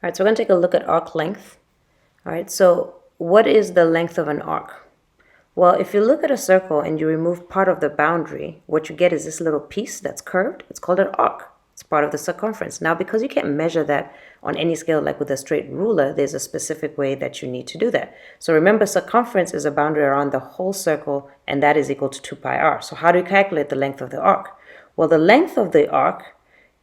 All right, so we're going to take a look at arc length. All right, so what is the length of an arc? Well, if you look at a circle and you remove part of the boundary, what you get is this little piece that's curved. It's called an arc. It's part of the circumference. Now, because you can't measure that on any scale like with a straight ruler, there's a specific way that you need to do that. So remember, circumference is a boundary around the whole circle, and that is equal to 2 pi r. So how do you calculate the length of the arc? Well, the length of the arc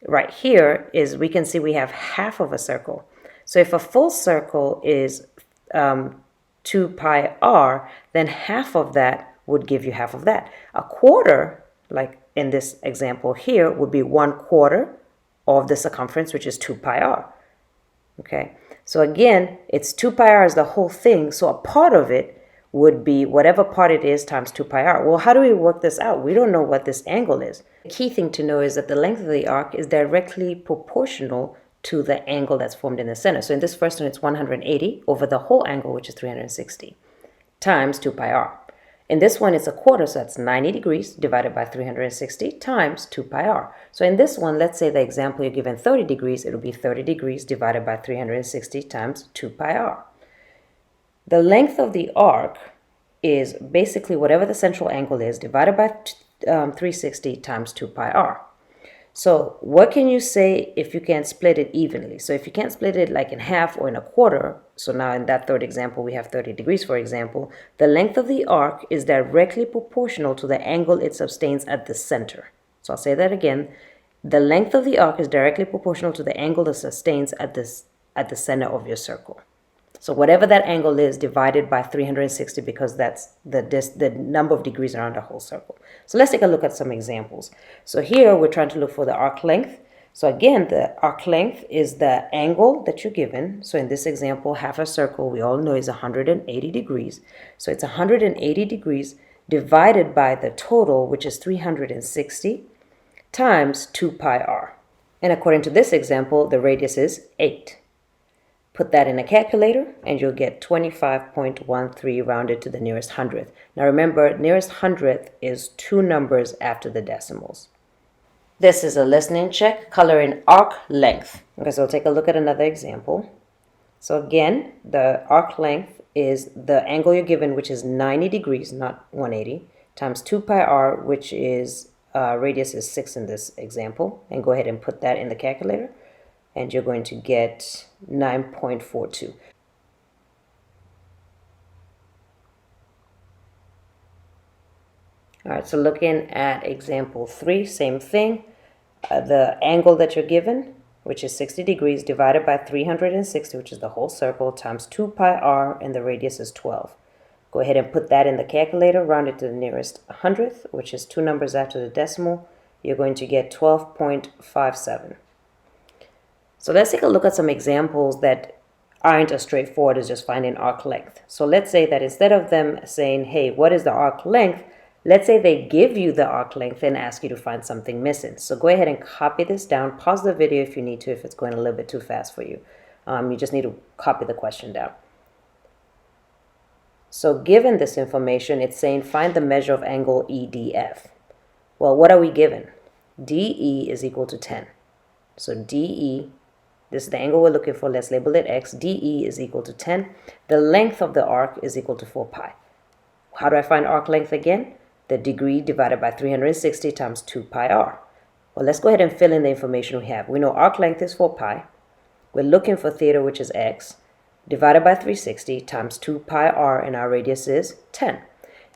right here is, we can see we have half of a circle. So if a full circle is 2 pi r, then half of that would give you half of that. A quarter, like in this example here, would be 1/4 of the circumference, which is 2 pi r. Okay, so again, it's 2 pi r is the whole thing, so a part of it would be whatever part it is times 2 pi r. Well, how do we work this out? We don't know what this angle is. The key thing to know is that the length of the arc is directly proportional to the angle that's formed in the center. So in this first one, it's 180 over the whole angle, which is 360, times 2 pi r. In this one, it's a quarter, so that's 90 degrees divided by 360 times 2 pi r. So in this one, let's say the example you're given 30 degrees, it'll be 30 degrees divided by 360 times 2 pi r. The length of the arc is basically whatever the central angle is divided by 360 times 2 pi r. So what can you say if you can't split it evenly? So if you can't split it like in half or in a quarter, so now in that third example, we have 30 degrees, for example, the length of the arc is directly proportional to the angle it sustains at the center. So I'll say that again. The length of the arc is directly proportional to the angle it sustains at the center of your circle. So whatever that angle is divided by 360, because that's the number of degrees around the whole circle. So let's take a look at some examples. So here we're trying to look for the arc length. So again, the arc length is the angle that you're given. So in this example, half a circle, we all know, is 180 degrees. So it's 180 degrees divided by the total, which is 360, times 2 pi r. And according to this example, the radius is 8. Put that in a calculator and you'll get 25.13 rounded to the nearest hundredth. Now remember, nearest hundredth is 2 numbers after the decimals. This is a listening check, color in arc length. Okay, so we'll take a look at another example. So again, the arc length is the angle you're given, which is 90 degrees, not 180, times 2 pi r, which is radius is 6 in this example. And go ahead and put that in the calculator. And you're going to get 9.42. All right, so looking at example 3, same thing. The angle that you're given, which is 60 degrees, divided by 360, which is the whole circle, times 2 pi r, and the radius is 12. Go ahead and put that in the calculator, round it to the nearest hundredth, which is 2 numbers after the decimal. You're going to get 12.57. So let's take a look at some examples that aren't as straightforward as just finding arc length. So let's say that instead of them saying, hey, what is the arc length? Let's say they give you the arc length and ask you to find something missing. So go ahead and copy this down. Pause the video if you need to, if it's going a little bit too fast for you. You just need to copy the question down. So given this information, it's saying find the measure of angle EDF. Well, what are we given? DE is equal to 10. So DE, this is the angle we're looking for. Let's label it X. DE is equal to 10. The length of the arc is equal to 4 pi. How do I find arc length again? The degree divided by 360 times 2 pi r. Well, let's go ahead and fill in the information we have. We know arc length is 4 pi. We're looking for theta, which is X, divided by 360 times 2 pi r, and our radius is 10.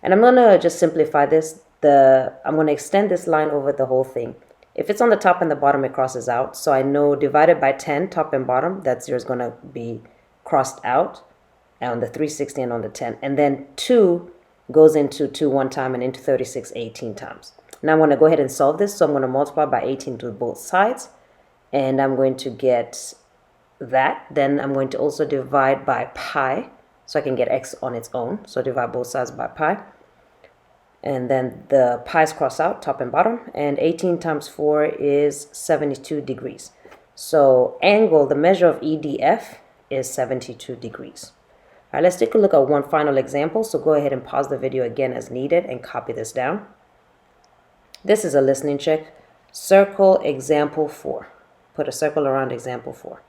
And I'm going to just simplify this. I'm going to extend this line over the whole thing. If it's on the top and the bottom, it crosses out. So I know divided by 10, top and bottom, that 0 is going to be crossed out on the 360 and on the 10. And then 2 goes into 2 one time and into 36 18 times. Now I'm going to go ahead and solve this. So I'm going to multiply by 18 to both sides. And I'm going to get that. Then I'm going to also divide by pi. So I can get X on its own. So divide both sides by pi. And then the pi's cross out, top and bottom. And 18 times 4 is 72 degrees. So angle, the measure of EDF is 72 degrees. All right, let's take a look at one final example. So go ahead and pause the video again as needed and copy this down. This is a listening check. Circle example 4. Put a circle around example 4.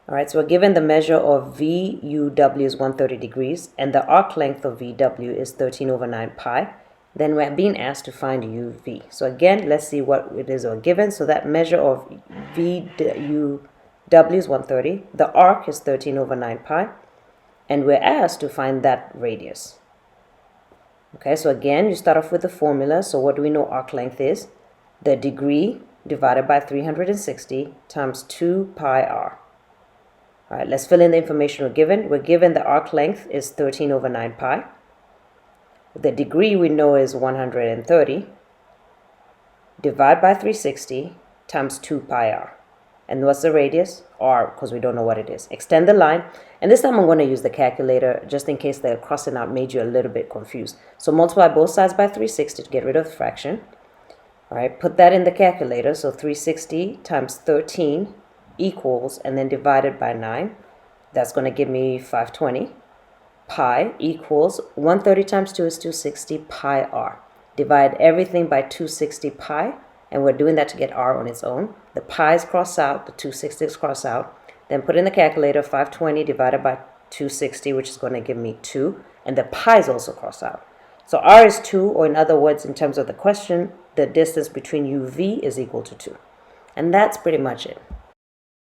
All right, so we're given the measure of VUW is 130 degrees, and the arc length of VW is 13 over 9 pi. Then we're being asked to find UV. So again, let's see what it is we're given. So that measure of VUW is 130. The arc is 13 over 9 pi. And we're asked to find that radius. Okay, so again, you start off with the formula. So what do we know arc length is? The degree divided by 360 times 2 pi r. All right, let's fill in the information we're given. We're given the arc length is 13 over 9 pi. The degree we know is 130. Divide by 360 times 2 pi r. And what's the radius? R, because we don't know what it is. Extend the line. And this time I'm going to use the calculator just in case the crossing out made you a little bit confused. So multiply both sides by 360 to get rid of the fraction. All right, put that in the calculator. So 360 times 13 equals, and then divided by 9. That's going to give me 520. Pi equals 130 times 2 is 260 pi r. Divide everything by 260 pi. And we're doing that to get r on its own. The pi's cross out, the 260's cross out. Then put in the calculator 520 divided by 260, which is going to give me 2. And the pi's also cross out. So r is 2, or in other words, in terms of the question, the distance between UV is equal to 2. And that's pretty much it.